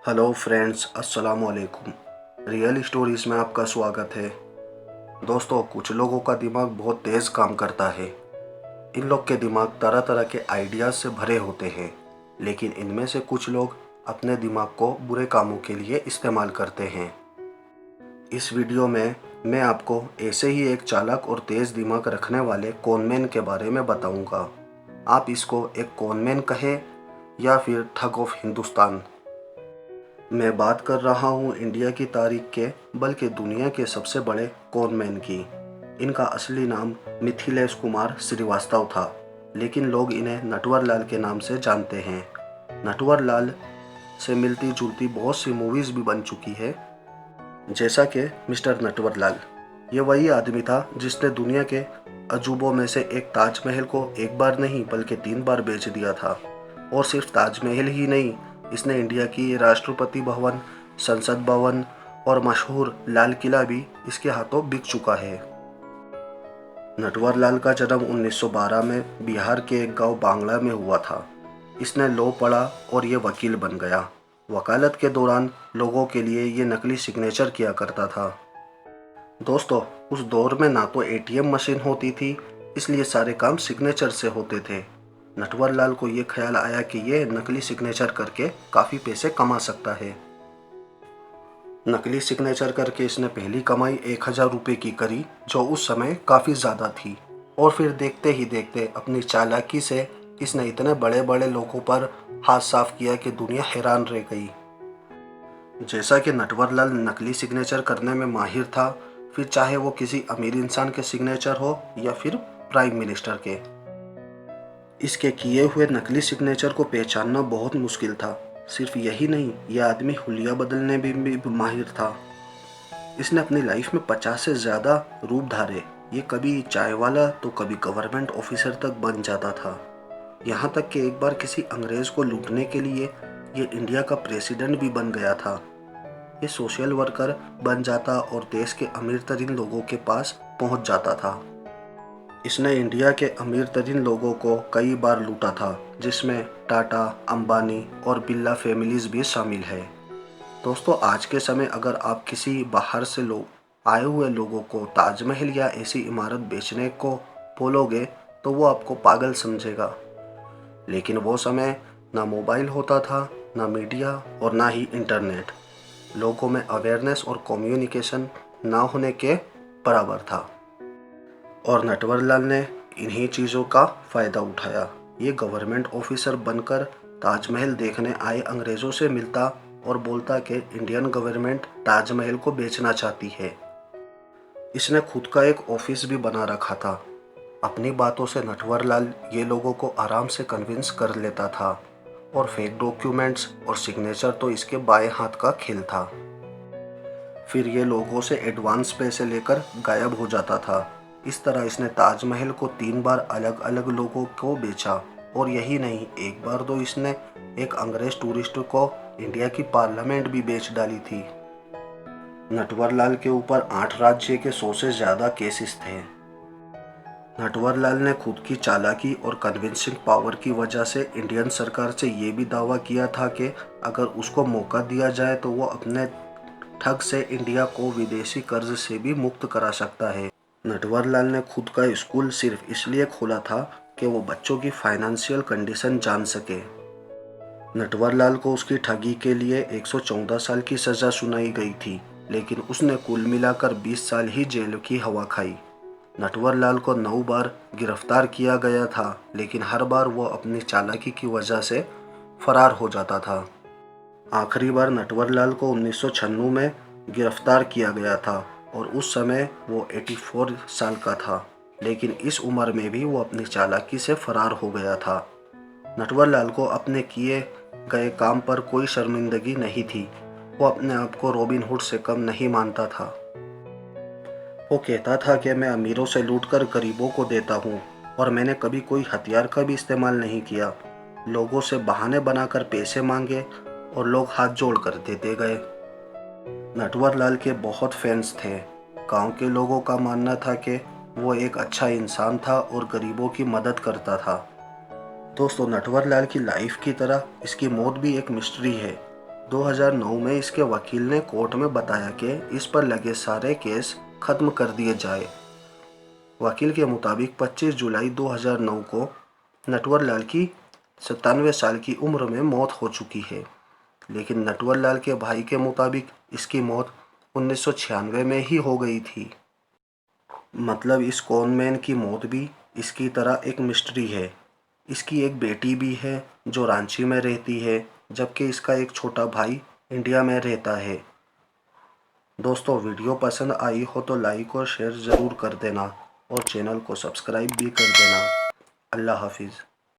Hello friends, अस्सलाम वालेकुम। Real stories में आपका स्वागत है। दोस्तों, कुछ लोगों का दिमाग बहुत तेज़ काम करता है। इन लोग के दिमाग तरह तरह के आइडियाज़ से भरे होते हैं, लेकिन इनमें से कुछ लोग अपने दिमाग को बुरे कामों के लिए इस्तेमाल करते हैं। इस वीडियो में मैं आपको ऐसे ही एक चालाक और तेज़ दिमाग रखने वाले कॉनमैन के बारे में बताऊंगा। आप इसको एक कॉनमैन कहें या फिर ठग ऑफ हिंदुस्तान। मैं बात कर रहा हूँ इंडिया की तारीख के, बल्कि दुनिया के सबसे बड़े कॉनमैन की। इनका असली नाम मिथिलेश कुमार श्रीवास्तव था, लेकिन लोग इन्हें नटवर लाल के नाम से जानते हैं। नटवर लाल से मिलती जुलती बहुत सी मूवीज़ भी बन चुकी है, जैसा कि मिस्टर नटवर लाल। ये वही आदमी था जिसने दुनिया के अजूबों में से एक ताजमहल को एक बार नहीं बल्कि 3 बार बेच दिया था। और सिर्फ ताजमहल ही नहीं, इसने इंडिया की राष्ट्रपति भवन, संसद भवन और मशहूर लाल किला भी इसके हाथों बिक चुका है। नटवर लाल का जन्म 1912 में बिहार के एक गांव बांग्ला में हुआ था। इसने लॉ पढ़ा और ये वकील बन गया। वकालत के दौरान लोगों के लिए ये नकली सिग्नेचर किया करता था। दोस्तों, उस दौर में ना तो एटीएम मशीन होती थी, इसलिए सारे काम सिग्नेचर से होते थे। नटवर लाल को ये ख्याल आया कि ये नकली सिग्नेचर करके काफ़ी पैसे कमा सकता है। नकली सिग्नेचर करके इसने पहली कमाई 1000 रुपये की करी, जो उस समय काफ़ी ज़्यादा थी। और फिर देखते ही देखते अपनी चालाकी से इसने इतने बड़े बड़े लोगों पर हाथ साफ किया कि दुनिया हैरान रह गई। जैसा कि नटवर लाल नकली सिग्नेचर करने में माहिर था, फिर चाहे वो किसी अमीर इंसान के सिग्नेचर हो या फिर प्राइम मिनिस्टर के, इसके किए हुए नकली सिग्नेचर को पहचानना बहुत मुश्किल था। सिर्फ यही नहीं, यह आदमी हुलिया बदलने में भी माहिर था। इसने अपनी लाइफ में 50 से ज़्यादा रूप धारे। ये कभी चाय वाला तो कभी गवर्नमेंट ऑफिसर तक बन जाता था। यहाँ तक कि एक बार किसी अंग्रेज को लूटने के लिए ये इंडिया का प्रेसिडेंट भी बन गया था। ये सोशल वर्कर बन जाता और देश के अमीर तरीन लोगों के पास पहुँच जाता था। इसने इंडिया के अमीर तरीन लोगों को कई बार लूटा था, जिसमें टाटा, अंबानी और बिरला फैमिलीज भी शामिल है। दोस्तों, आज के समय अगर आप किसी बाहर से लोग आए हुए लोगों को ताजमहल या ऐसी इमारत बेचने को बोलोगे तो वो आपको पागल समझेगा। लेकिन वो समय ना मोबाइल होता था, ना मीडिया और ना ही इंटरनेट। लोगों में अवेयरनेस और कम्युनिकेशन ना होने के बराबर था। और नटवर लाल ने इन्हीं चीज़ों का फ़ायदा उठाया। ये गवर्नमेंट ऑफिसर बनकर ताजमहल देखने आए अंग्रेज़ों से मिलता और बोलता कि इंडियन गवर्नमेंट ताजमहल को बेचना चाहती है। इसने खुद का एक ऑफिस भी बना रखा था। अपनी बातों से नटवर लाल ये लोगों को आराम से कन्विंस कर लेता था, और फेक डॉक्यूमेंट्स और सिग्नेचर तो इसके बाएं हाथ का खेल था। फिर ये लोगों से एडवांस पैसे लेकर गायब हो जाता था। इस तरह इसने ताजमहल को 3 बार अलग अलग लोगों को बेचा। और यही नहीं, एक बार तो इसने एक अंग्रेज टूरिस्ट को इंडिया की पार्लियामेंट भी बेच डाली थी। नटवर लाल के ऊपर 8 राज्य के 100 से ज़्यादा केसेस थे। नटवर लाल ने खुद की चालाकी और कन्विंसिंग पावर की वजह से इंडियन सरकार से ये भी दावा किया था कि अगर उसको मौका दिया जाए तो वो अपने ठग से इंडिया को विदेशी कर्ज से भी मुक्त करा सकता है। नटवर लाल ने खुद का स्कूल सिर्फ इसलिए खोला था कि वो बच्चों की फाइनेंशियल कंडीशन जान सके। नटवर लाल को उसकी ठगी के लिए 114 साल की सज़ा सुनाई गई थी, लेकिन उसने कुल मिलाकर 20 साल ही जेल की हवा खाई। नटवर लाल को 9 बार गिरफ्तार किया गया था, लेकिन हर बार वो अपनी चालाकी की वजह से फरार हो जाता था। आखिरी बार नटवर लाल को 1996 में गिरफ्तार किया गया था और उस समय वो 84 साल का था, लेकिन इस उम्र में भी वो अपनी चालाकी से फरार हो गया था। नटवर लाल को अपने किए गए काम पर कोई शर्मिंदगी नहीं थी। वो अपने आप को रॉबिन हुड से कम नहीं मानता था। वो कहता था कि मैं अमीरों से लूटकर गरीबों को देता हूँ, और मैंने कभी कोई हथियार का भी इस्तेमाल नहीं किया। लोगों से बहाने बनाकर पैसे मांगे और लोग हाथ जोड़कर देते गए। नटवर लाल के बहुत फैंस थे। गांव के लोगों का मानना था कि वो एक अच्छा इंसान था और गरीबों की मदद करता था। दोस्तों, नटवर लाल की लाइफ की तरह इसकी मौत भी एक मिस्ट्री है। 2009 में इसके वकील ने कोर्ट में बताया कि इस पर लगे सारे केस खत्म कर दिए जाए। वकील के मुताबिक 25 जुलाई 2009 को नटवर लाल की 97 साल की उम्र में मौत हो चुकी है, लेकिन नटवर लाल के भाई के मुताबिक इसकी मौत 1996 में ही हो गई थी। मतलब इस कॉनमैन की मौत भी इसकी तरह एक मिस्ट्री है। इसकी एक बेटी भी है जो रांची में रहती है, जबकि इसका एक छोटा भाई इंडिया में रहता है। दोस्तों, वीडियो पसंद आई हो तो लाइक और शेयर ज़रूर कर देना और चैनल को सब्सक्राइब भी कर देना। अल्लाह हाफिज़।